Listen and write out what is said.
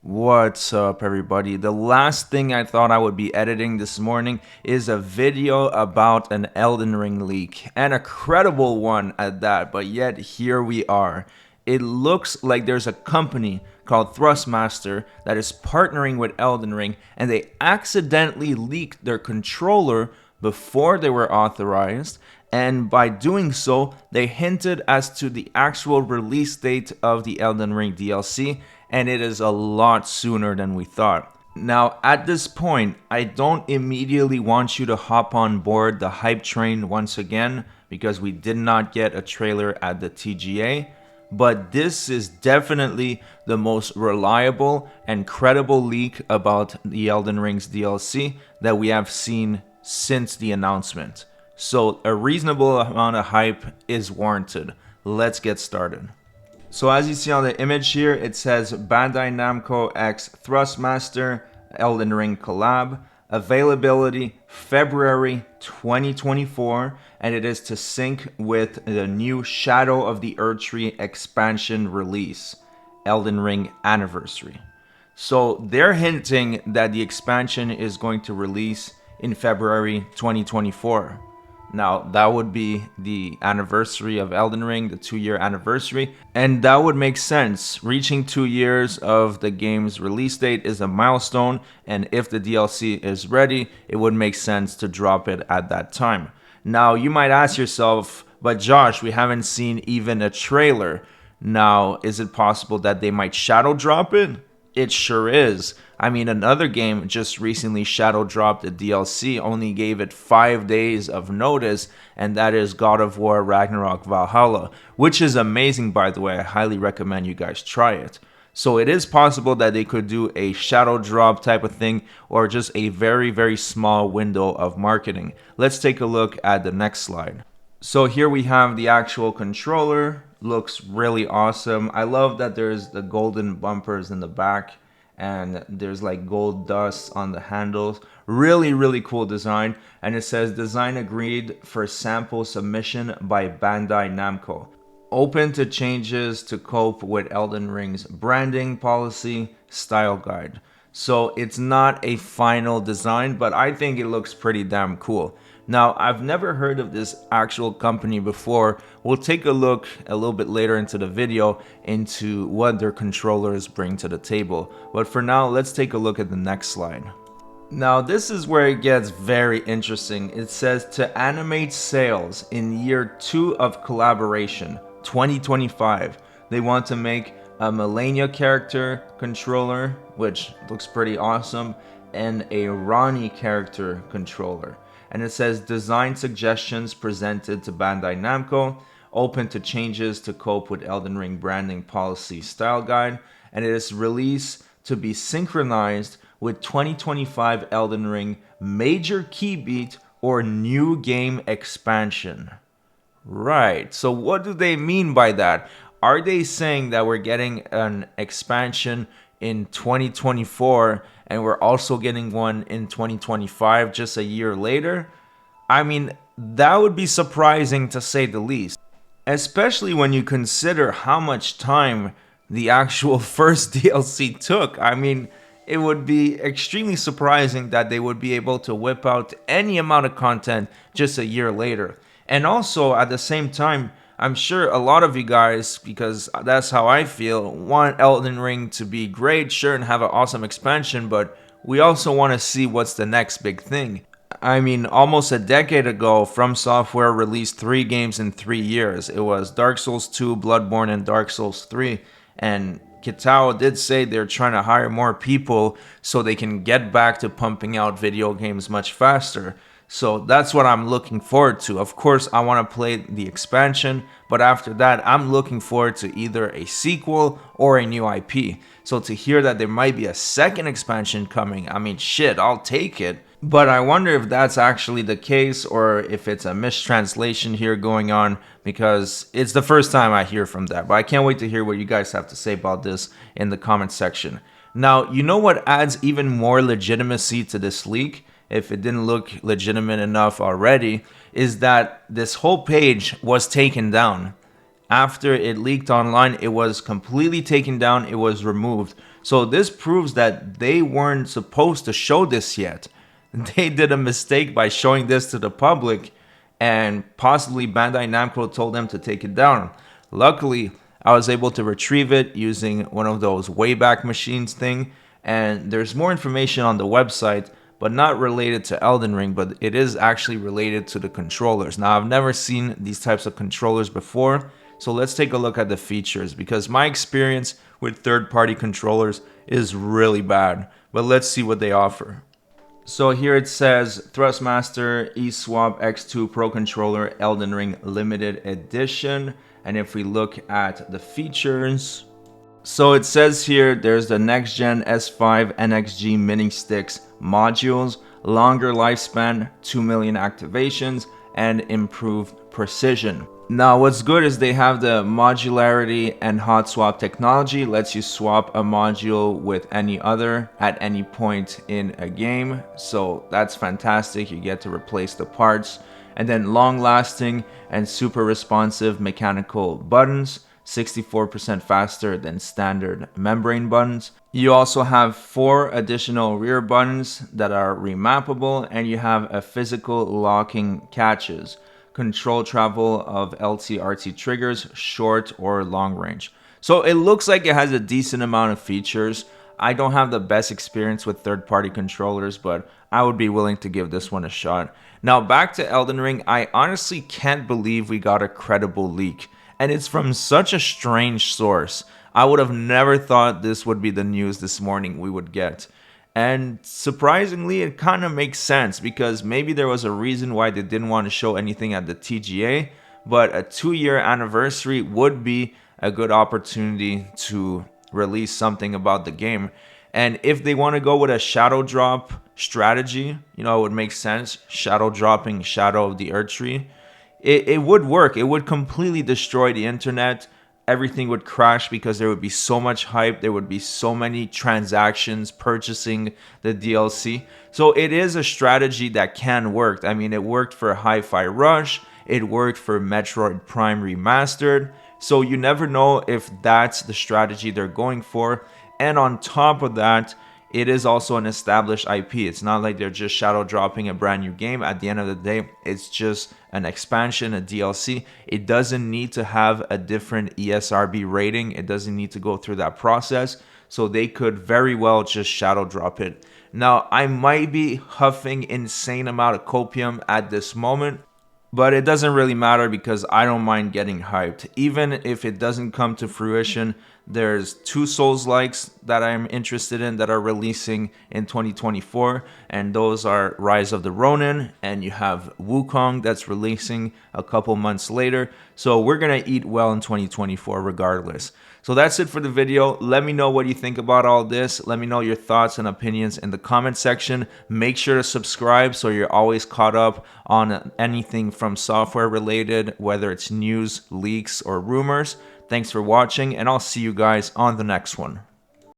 What's up, everybody? The last thing I thought I would be editing this morning is a video about an Elden Ring leak, and a credible one at that, but yet here we are. It looks like there's a company called Thrustmaster that is partnering with Elden Ring, and they accidentally leaked their controller before they were authorized, and by doing so, they hinted as to the actual release date of the Elden Ring DLC, and it is a lot sooner than we thought. Now, at this point, I don't immediately want you to hop on board the hype train once again, because we did not get a trailer at the TGA, but this is definitely the most reliable and credible leak about the Elden Ring's DLC that we have seen since the announcement. So a reasonable amount of hype is warranted. Let's get started. So as you see on the image here, it says Bandai Namco X Thrustmaster Elden Ring collab, availability February 2024, and it is to sync with the new Shadow of the Erdtree expansion release, Elden Ring Anniversary. So they're hinting that the expansion is going to release in February 2024. Now, that would be the anniversary of Elden Ring, the 2-year anniversary, and that would make sense. Reaching 2 years of the game's release date is a milestone, and if the DLC is ready, it would make sense to drop it at that time. Now, you might ask yourself, but Josh, we haven't seen even a trailer. Now, is it possible that they might shadow drop it? It sure is. I mean, another game just recently shadow dropped a DLC, only gave it 5 days of notice, and that is God of War Ragnarok Valhalla, which is amazing, by the way. I highly recommend you guys try it. So it is possible that they could do a shadow drop type of thing, or just a very, very small window of marketing. Let's take a look at the next slide. So here we have the actual controller. Looks really awesome. I love that there's the golden bumpers in the back, and there's like gold dust on the handles. Really cool design. And it says design agreed for sample submission by Bandai Namco. Open to changes to cope with Elden Ring's branding policy style guide. So it's not a final design, but I think it looks pretty damn cool. Now, I've never heard of this actual company before. We'll take a look a little bit later into the video into what their controllers bring to the table. But for now, let's take a look at the next slide. Now, this is where it gets very interesting. It says to animate sales in year 2 of collaboration, 2025. They want to make a Melania character controller, which looks pretty awesome, and a Ranni character controller. And it says design suggestions presented to Bandai Namco, open to changes to cope with Elden Ring branding policy style guide, and it is released to be synchronized with 2025 Elden Ring major key beat or new game expansion. Right, so what do they mean by that? Are they saying that we're getting an expansion in 2024 and we're also getting one in 2025 just a year later? I mean, that would be surprising to say the least, especially when you consider how much time the actual first DLC took. I mean, it would be extremely surprising that they would be able to whip out any amount of content just a year later. And also, at the same time, I'm sure a lot of you guys, because that's how I feel, want Elden Ring to be great, sure, and have an awesome expansion, but we also want to see what's the next big thing. I mean, almost a decade ago, From Software released 3 games in 3 years. It was Dark Souls 2, Bloodborne, and Dark Souls 3, and Kitao did say they're trying to hire more people so they can get back to pumping out video games much faster. So that's what I'm looking forward to. Of course, I want to play the expansion, but after that, I'm looking forward to either a sequel or a new IP. So to hear that there might be a second expansion coming, I mean, shit, I'll take it. But I wonder if that's actually the case or if it's a mistranslation here going on, because it's the first time I hear from that. But I can't wait to hear what you guys have to say about this in the comment section. Now, you know what adds even more legitimacy to this leak, if it didn't look legitimate enough already, is that this whole page was taken down. After it leaked online, it was completely taken down, it was removed. So this proves that they weren't supposed to show this yet. They did a mistake by showing this to the public, and possibly Bandai Namco told them to take it down. Luckily, I was able to retrieve it using one of those Wayback Machines thing, and there's more information on the website, but not related to Elden Ring, but it is actually related to the controllers. Now, I've never seen these types of controllers before, so let's take a look at the features, because my experience with third-party controllers is really bad, but let's see what they offer. So here it says Thrustmaster eSwap X2 Pro Controller Elden Ring Limited Edition. And if we look at the features, so it says here there's the next gen S5 NXG mini sticks modules, longer lifespan, 2 million activations, and improved precision. Now what's good is they have the modularity and hot swap technology, lets you swap a module with any other at any point in a game. So that's fantastic, you get to replace the parts. And then long lasting and super responsive mechanical buttons, 64% faster than standard membrane buttons. You also have 4 additional rear buttons that are remappable, and you have a physical locking catches. Control travel of LT-RT triggers, short or long range. So it looks like it has a decent amount of features. I don't have the best experience with third-party controllers, but I would be willing to give this one a shot. Now back to Elden Ring, I honestly can't believe we got a credible leak. And it's from such a strange source. I would have never thought this would be the news this morning we would get. And surprisingly, it kind of makes sense, because maybe there was a reason why they didn't want to show anything at the TGA, but a 2-year anniversary would be a good opportunity to release something about the game. And if they want to go with a shadow drop strategy, you know, it would make sense. Shadow dropping Shadow of the Erdtree. It would work. It would completely destroy the internet. Everything would crash because there would be so much hype. There would be so many transactions purchasing the DLC. So it is a strategy that can work. I mean, it worked for Hi-Fi Rush. It worked for Metroid Prime Remastered. So you never know if that's the strategy they're going for. And on top of that, it is also an established IP. It's not like they're just shadow dropping a brand new game. At the end of the day, it's just an expansion, a DLC. It doesn't need to have a different ESRB rating. It doesn't need to go through that process. So they could very well just shadow drop it. Now, I might be huffing insane amount of copium at this moment, but it doesn't really matter because I don't mind getting hyped. Even if it doesn't come to fruition, there's 2 Souls-likes that I'm interested in that are releasing in 2024, and those are Rise of the Ronin, and you have Wukong that's releasing a couple months later. So we're gonna eat well in 2024 regardless. So that's it for the video. Let me know what you think about all this. Let me know your thoughts and opinions in the comment section. Make sure to subscribe so you're always caught up on anything from software related, whether it's news, leaks, or rumors. Thanks for watching, and I'll see you guys on the next one.